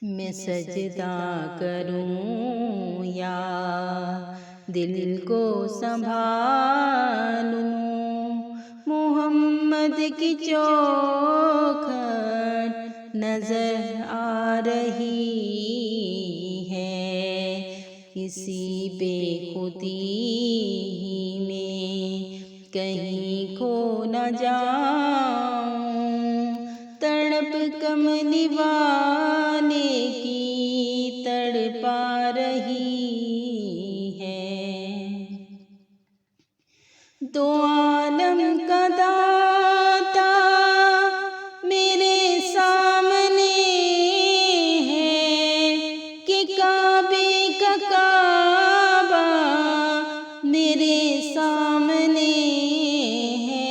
میں سجدہ کروں یا دل کو سنبھالوں، محمد کی چوکھٹ نظر آ رہی ہے، کسی بے خودی میں کہیں کھو نہ جاؤں، تڑپ کملی والے کی تڑپا رہی ہے، دو عالم کا داتا میرے سامنے ہے، کہ کعبے کا کعبہ میرے سامنے ہے،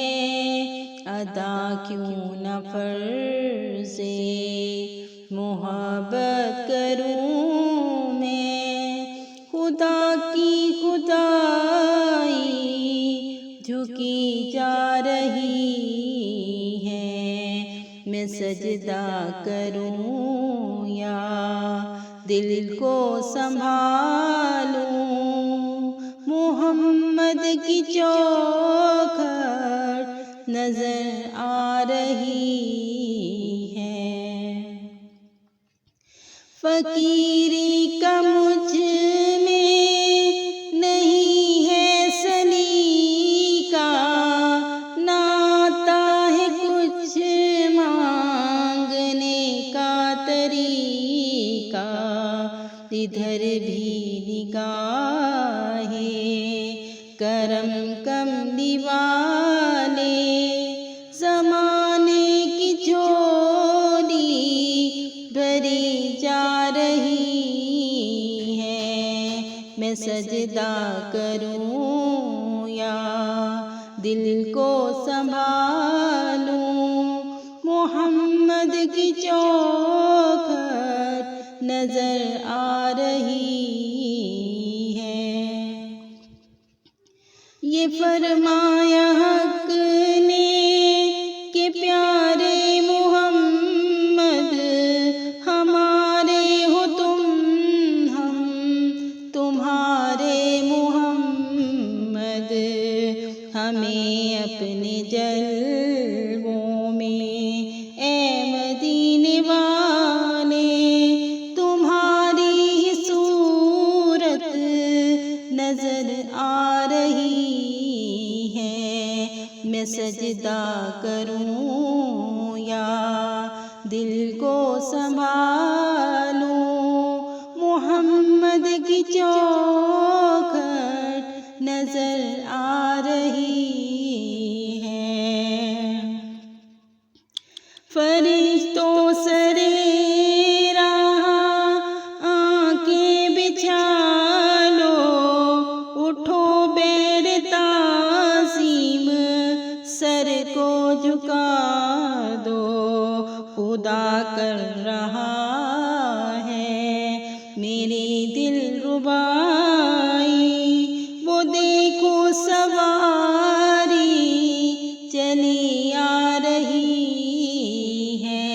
ادا کیوں نہ فرض محبت کروں میں، خدا کی خدائی جھکی جا رہی ہے، میں سجدہ کروں یا دل کو سنبھالوں، محمد کی چوکھٹ نظر آ رہی ہے، فقیری کا مجھ میں نہیں ہے سلیقہ، نہ آتا ہے کچھ مانگنے کا طریقہ، ادھر بھی نگاہ کرم کملی والے، زمانے کی جھولی بھری جا رہی ہے، میں سجدہ کروں یا دل کو سنبھالوں، محمد کی چوکھٹ نظر آ رہی ہے، یہ فرمایا حق نے کہ پیارے محمد ہمارے ہو تم، ہم تمہارے محمد، ہمیں اپنے جلووں میں اے مدینے والے تمہاری ہی صورت نظر آ رہی ہے، میں سجدہ کروں یا دل کو سنبھالوں، محمد کی چوکھٹ نظر آ رہی ہے، فرشتوں سرے راہ آنکھیں بچھا لو، اٹھو بیر تعظیم سر کو جھکا دو، خدا کر رہا ہے میری دل ربائی، وہ دیکھو سواری چلی آ رہی ہے،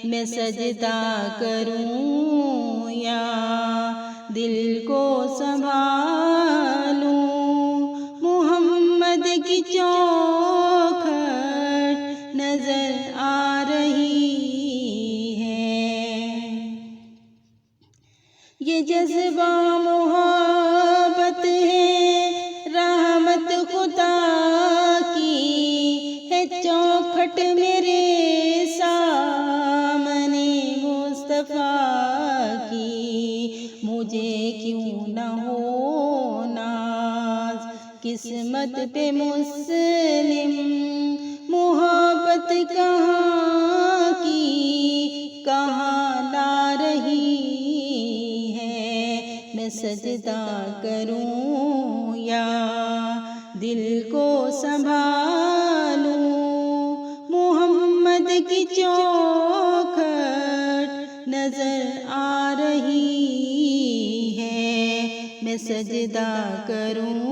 میں سجدہ کروں یا دل کو سنبھالوں، محمد کی چوکھٹ نظر آ رہی ہے، یہ جذبہ محبت ہے، رحمت خدا کی ہے، چوکھٹ میرے سامنے مصطفیٰ کی، مجھے کیوں نہ ہو ناز قسمت پہ مسلم، محبت کہاں کی کہاں لا رہی ہے، میں سجدہ کروں یا دل کو سنبھالوں، محمد کی چوکھٹ نظر آ رہی ہے، میں سجدہ کروں